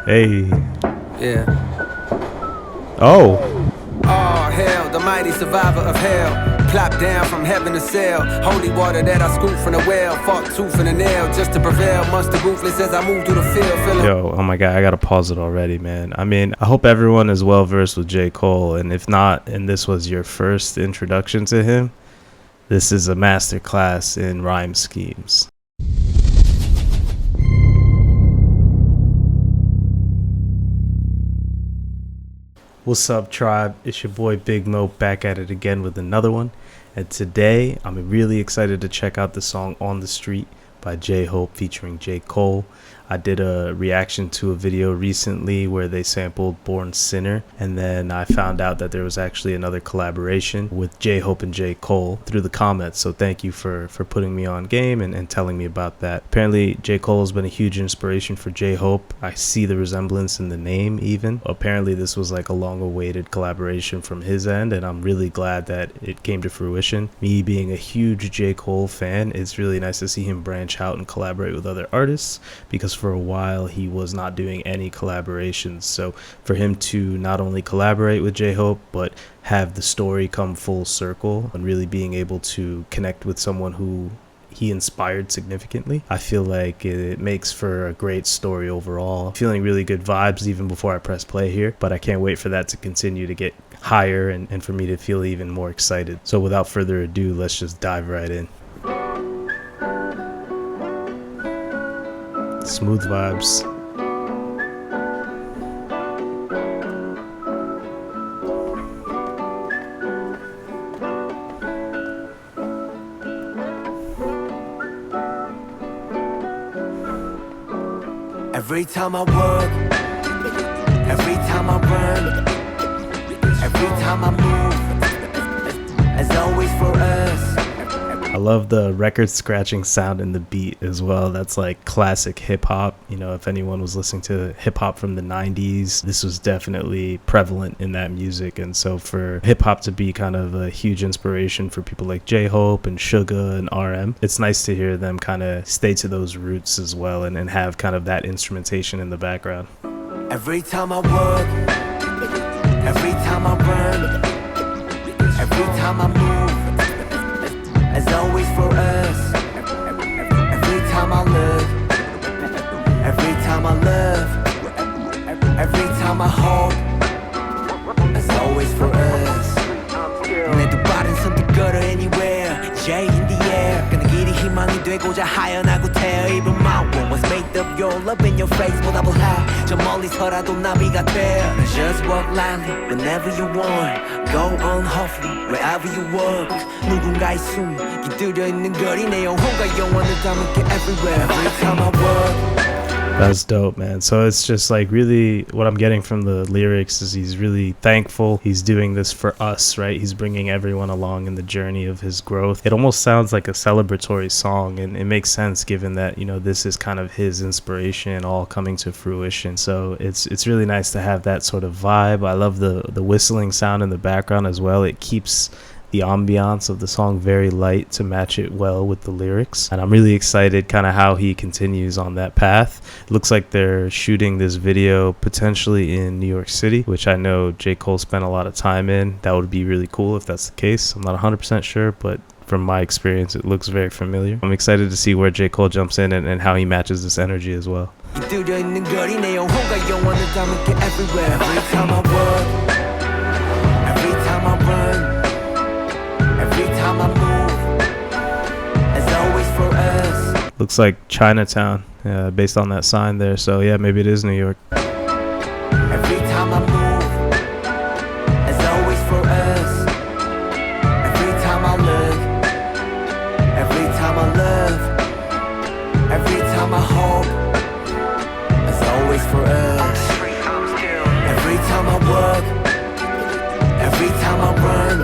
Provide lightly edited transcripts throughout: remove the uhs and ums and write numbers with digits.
Hey. Yeah. Oh. Oh, hell, the mighty survivor of hell. Plop down from heaven to sail. Holy water that I scooped from the well. Fought tooth and a nail just to prevail. Monster ruthless as I move through the field. Feeling. Yo, oh my god, I gotta pause it already, man. I mean, I hope everyone is well versed with J. Cole, and if not, and this was your first introduction to him, this is a masterclass in rhyme schemes. What's up, tribe? It's your boy Big Mo back at it again with another one. And today, I'm really excited to check out the song On the Street by J-Hope featuring J. Cole. I did a reaction to a video recently where they sampled Born Sinner, and then I found out that there was actually another collaboration with J-Hope and J. Cole through the comments. So thank you for putting me on game and telling me about that. Apparently, J. Cole has been a huge inspiration for J-Hope. I see the resemblance in the name even. Apparently, this was like a long-awaited collaboration from his end, and I'm really glad that it came to fruition. Me being a huge J. Cole fan, it's really nice to see him branch out and collaborate with other artists, because for a while he was not doing any collaborations. So for him to not only collaborate with J-Hope but have the story come full circle and really being able to connect with someone who he inspired significantly, I feel like it makes for a great story overall. Feeling really good vibes even before I press play here, but I can't wait for that to continue to get higher and for me to feel even more excited. So without further ado, let's just dive right in. Smooth vibes. Every time I work, every time I run, every time I move, as always for us. I love the record scratching sound in the beat as well. That's like classic hip hop. You know, if anyone was listening to hip hop from the 90s, this was definitely prevalent in that music. And so for hip hop to be kind of a huge inspiration for people like J-Hope and Suga and RM, it's nice to hear them kind of stay to those roots as well and have kind of that instrumentation in the background. Every time I work, every time I run, every time I move, as always for us. Every time I look, every time I love, every time I hope, as always for us. 내두 발은 선뜻 걸어 anywhere, J in the air. 그는 길이 희망이 되고자 하연하고 태어. Even my world was made of your love in your face. What I will have, 저 멀리서라도 나비가 돼. Just walk lightly whenever you want. Go on hopefully wherever you walk. 누군가의 숨 깃들여 있는 거리 내 영혼과 영원을 담을게 everywhere. Every time I walk. That's dope, man. So it's just like really what I'm getting from the lyrics is he's really thankful. He's doing this for us, right? He's bringing everyone along in the journey of his growth. It almost sounds like a celebratory song, and it makes sense given that, you know, this is kind of his inspiration all coming to fruition. So it's really nice to have that sort of vibe. I love the whistling sound in the background as well. It keeps the ambiance of the song very light to match it well with the lyrics, and I'm really excited kind of how he continues on that path. It looks like they're shooting this video potentially in New York City, which I know J. Cole spent a lot of time in. That would be really cool if that's the case. I'm not 100% sure, but from my experience it looks very familiar. I'm excited to see where J. Cole jumps in and how he matches this energy as well. Every time I work, every time I run, every time I move, as always for us. Looks like Chinatown, based on that sign there. So yeah, maybe it is New York. Every time I move, as always for us. Every time I look, every time I love, every time I hope, as always for us. Every time I work, every time I run,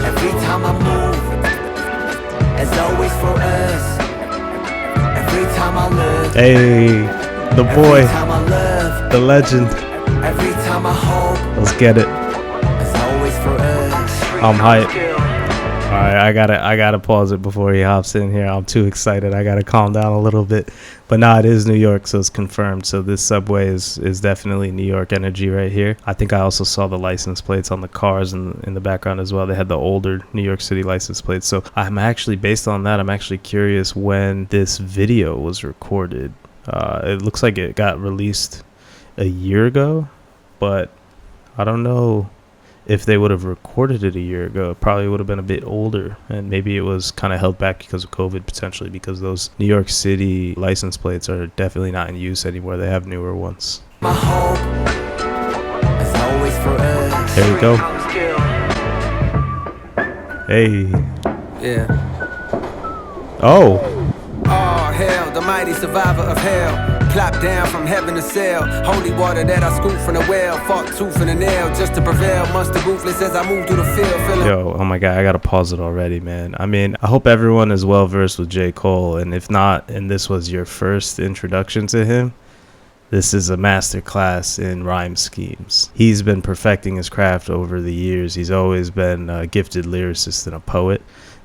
every time I move, as always for us. Every time I look, Hey, the boy, every time I love, the legend. every time I hope, Let's get it. as always for us. I'm hyped. right, I gotta pause it before he hops in here. I'm too excited. I gotta calm down a little bit. But nah, it is New York, so it's confirmed. So this subway is definitely New York energy right here. I think I also saw the license plates on the cars in the background as well. They had the older New York City license plates. So I'm actually, based on that, I'm actually curious when this video was recorded. It looks like it got released a year ago, but I don't know if they would have recorded it a year ago. It probably would have been a bit older, and maybe it was kind of held back because of COVID, potentially, because those New York City license plates are definitely not in use anymore. They have newer ones. My hope is always for us. There we go. Hey. Yeah. Oh. Oh, hell, the mighty survivor of hell. Plop down from heaven to sail. Holy water that I scoop from the well. Fought tooth and a nail just to prevail. Monster ruthless as I move through the field. Yo, oh my God, I gotta pause it already, man. I mean, I hope everyone is well versed with J. Cole. And if not, and this was your first introduction to him, this is a masterclass in rhyme schemes. He's been perfecting his craft over the years. He's always been a gifted lyricist and a poet.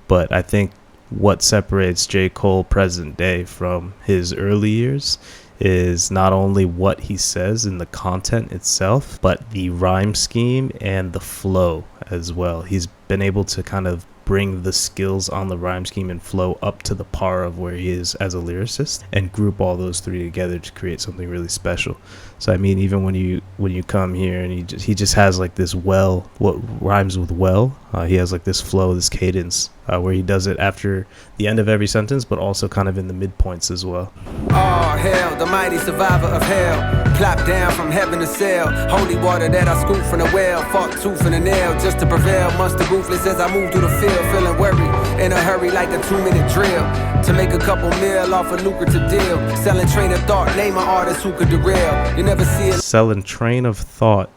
But I think what separates J. Cole present day from his early years is not only what he says in the content itself, but the rhyme scheme and the flow as well. He's been able to kind of bring the skills on the rhyme scheme and flow up to the par of where he is as a lyricist and group all those three together to create something really special. So I mean, even when you come here and he just has like this well, what rhymes with well, he has like this flow, this cadence where he does it after the end of every sentence, but also kind of in the midpoints as well. Oh, hell, the mighty survivor of hell. Plop down from heaven to sail. Holy water that I scoop from the well. Fought tooth and a nail just to prevail. Monster ruthless as I move through the field. Feeling worried, in a hurry like a 2-minute drill. To make a couple mil off a lucrative deal. Selling train of thought, name an artist who could derail. You never see it. Selling train of thought,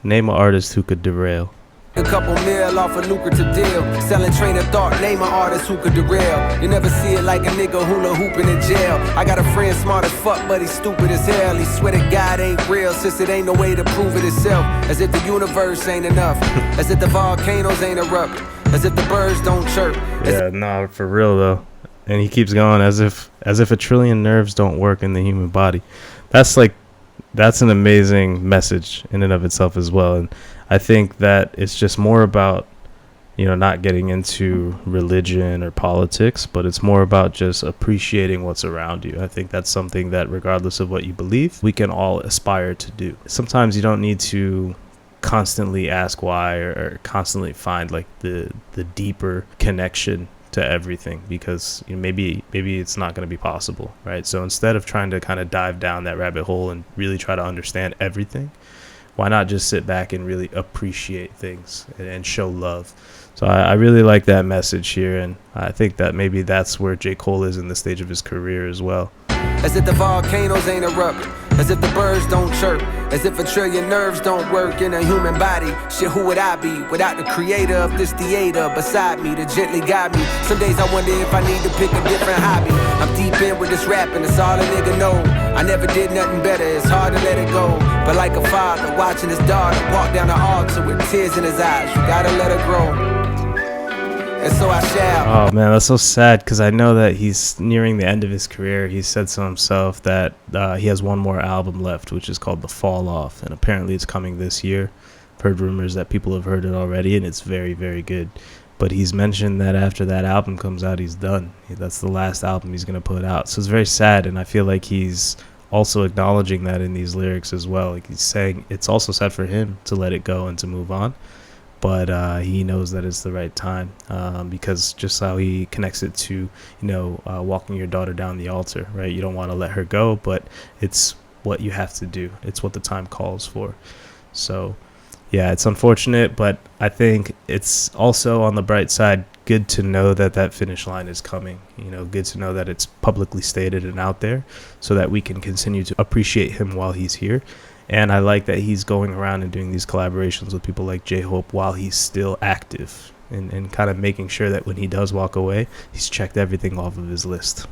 name an artist who could derail. A couple mil off a lucrative deal. Selling train of thought, name an artist who could derail. You never see it like a nigga hula hooping in jail. I got a friend smart as fuck, but he's stupid as hell. He swear to God ain't real, since it ain't no way to prove it itself. As if the universe ain't enough. As if the volcanoes ain't erupt. As if the birds don't chirp. Yeah, nah, for real though. And he keeps going as if a trillion nerves don't work in the human body. That's an amazing message in and of itself as well. And I think that it's just more about, not getting into religion or politics, but it's more about just appreciating what's around you. I think that's something that, regardless of what you believe, we can all aspire to do. Sometimes you don't need to constantly ask why or constantly find like the deeper connection to everything, because maybe it's not going to be possible, right? So instead of trying to kind of dive down that rabbit hole and really try to understand everything, why not just sit back and really appreciate things and show love? So I really like that message here, and I think that maybe that's where J. Cole is in the stage of his career as well. As if the volcanoes ain't erupt. As if the birds don't chirp. As if a trillion nerves don't work in a human body. Shit, who would I be without the creator of this theater beside me to gently guide me? Some days I wonder if I need to pick a different hobby. I'm deep in with this rapping, it's all a nigga know. I never did nothing better, it's hard to let it go. But like a father watching his daughter walk down the altar with tears in his eyes, you gotta let her grow. And so I shall. Oh man, that's so sad, because I know that he's nearing the end of his career. He said so himself that he has one more album left, which is called The Fall Off, and apparently it's coming this year. I've heard rumors that people have heard it already, and it's very, very good. But he's mentioned that after that album comes out, he's done. That's the last album he's going to put out. So it's very sad, and I feel like he's also acknowledging that in these lyrics as well. Like, he's saying it's also sad for him to let it go and to move on. But he knows that it's the right time, because just how he connects it to, walking your daughter down the altar, right? You don't want to let her go, but it's what you have to do. It's what the time calls for. So, yeah, it's unfortunate, but I think it's also, on the bright side, good to know that that finish line is coming. Good to know that it's publicly stated and out there, so that we can continue to appreciate him while he's here. And I like that he's going around and doing these collaborations with people like J-Hope while he's still active, and kind of making sure that when he does walk away, he's checked everything off of his list.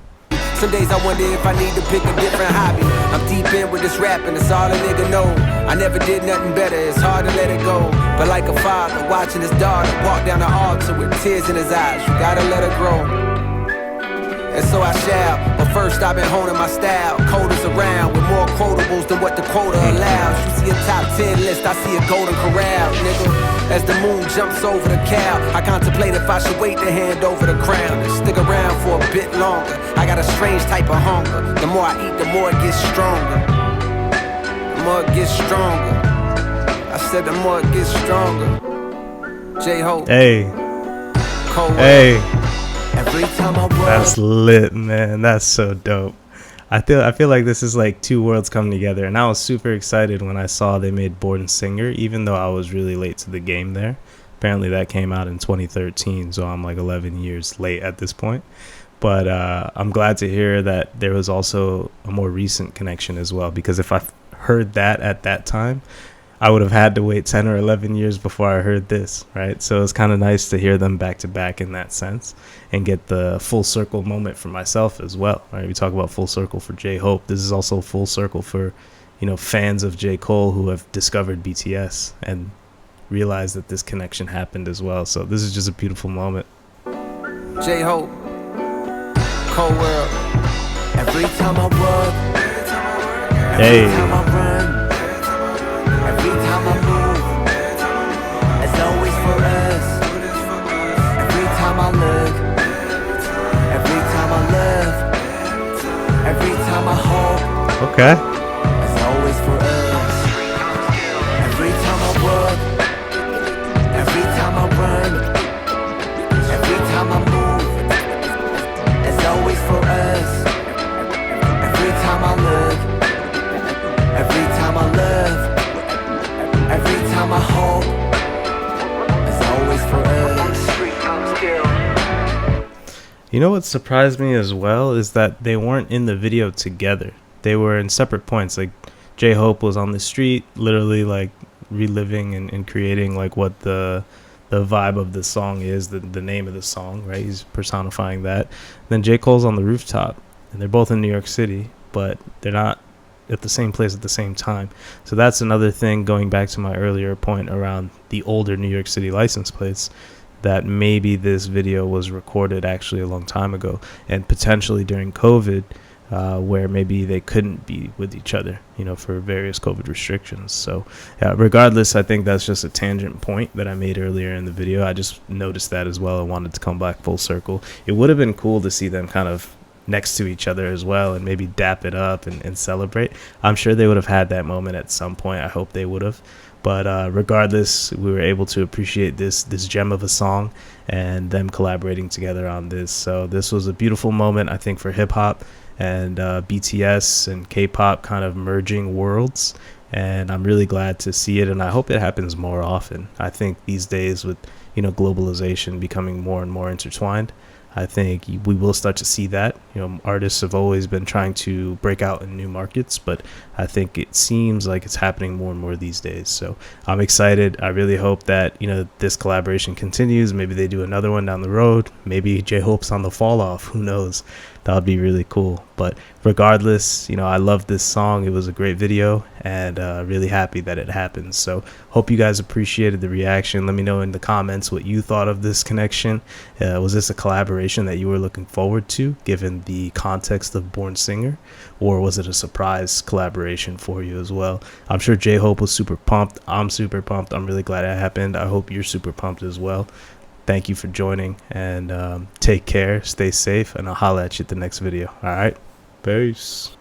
Some days I wonder if I need to pick a different hobby. I'm deep in with this rapping, it's all a nigga know. I never did nothing better, it's hard to let it go. But like a father watching his daughter walk down the altar with tears in his eyes, you gotta let her grow. And so I shall, but first I've been honing my style. Coders around with more quotables than what the quota allows. You see a top 10 list, I see a golden corral, nigga. As the moon jumps over the cow, I contemplate if I should wait to hand over the crown and stick around for a bit longer. I got a strange type of hunger. The more I eat, the more it gets stronger. The more it gets stronger. I said the more it gets stronger. J-Hope. Hey. Cold Hey. Every time I work. That's lit, man. That's so dope. I feel like this is like two worlds coming together, and I was super excited when I saw they made Born Singer, even though I was really late to the game there. Apparently that came out in 2013, so I'm like 11 years late at this point. But I'm glad to hear that there was also a more recent connection as well, because if I heard that at that time, I would have had to wait 10 or 11 years before I heard this, right? So it's kind of nice to hear them back to back in that sense and get the full circle moment for myself as well, right? We talk about full circle for J-Hope. This is also full circle for, you know, fans of J. Cole who have discovered BTS and realized that this connection happened as well. So this is just a beautiful moment. J-Hope, Cold World. Every time I work, every time I run, every time I move, it's always for us. Every time I look, every time I love, every time I hope, Okay. it's always for us. Every time I work, every time I run, every time I move, it's always for us. Every time I look, every time I love, every time I hope, it's always for us. You know what surprised me as well is that they weren't in the video together. They were in separate points. Like J-Hope was on the street, literally like reliving and creating like what the vibe of the song is, the name of the song, right? He's personifying that. Then J. Cole's on the rooftop, and they're both in New York City, but they're not at the same place at the same time. So that's another thing, going back to my earlier point around the older New York City license plates, that maybe this video was recorded actually a long time ago and potentially during COVID, where maybe they couldn't be with each other, you know, for various COVID restrictions. So regardless, I think that's just a tangent point that I made earlier in the video. I just noticed that as well. I wanted to come back full circle. It would have been cool to see them kind of next to each other as well and maybe dap it up and celebrate. I'm sure they would have had that moment at some point. I hope they would have. But regardless, we were able to appreciate this gem of a song and them collaborating together on this. So this was a beautiful moment, I think, for hip hop and BTS and K-pop kind of merging worlds. And I'm really glad to see it, and I hope it happens more often. I think these days with, you know, globalization becoming more and more intertwined, I think we will start to see that. You know, artists have always been trying to break out in new markets, but I think it seems like it's happening more and more these days. So I'm excited. I really hope that, you know, this collaboration continues. Maybe they do another one down the road. Maybe J-Hope's on the fall off. Who knows? That would be really cool. But regardless, you know, I love this song. It was a great video, and really happy that it happened. So hope you guys appreciated the reaction. Let me know in the comments what you thought of this connection. Was this a collaboration that you were looking forward to, given the context of Born Singer, or was it a surprise collaboration for you as well? I'm sure J-Hope was super pumped. I'm super pumped. I'm really glad it happened. I hope you're super pumped as well. Thank you for joining, and take care, stay safe, and I'll holla at you at the next video. All right, peace.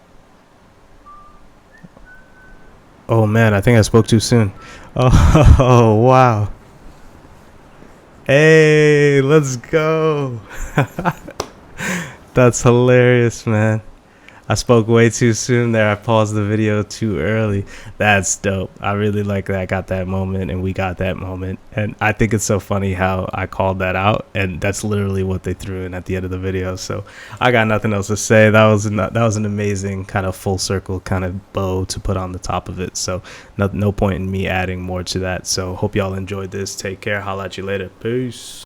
Oh man, I think I spoke too soon. Oh wow. Hey, let's go. That's hilarious, man. I spoke way too soon there. I paused the video too early. That's dope. I really like that I got that moment and we got that moment. And I think it's so funny how I called that out, and that's literally what they threw in at the end of the video. So I got nothing else to say. That was an amazing kind of full circle kind of bow to put on the top of it. So no point in me adding more to that. So hope y'all enjoyed this. Take care. Holla at you later. Peace.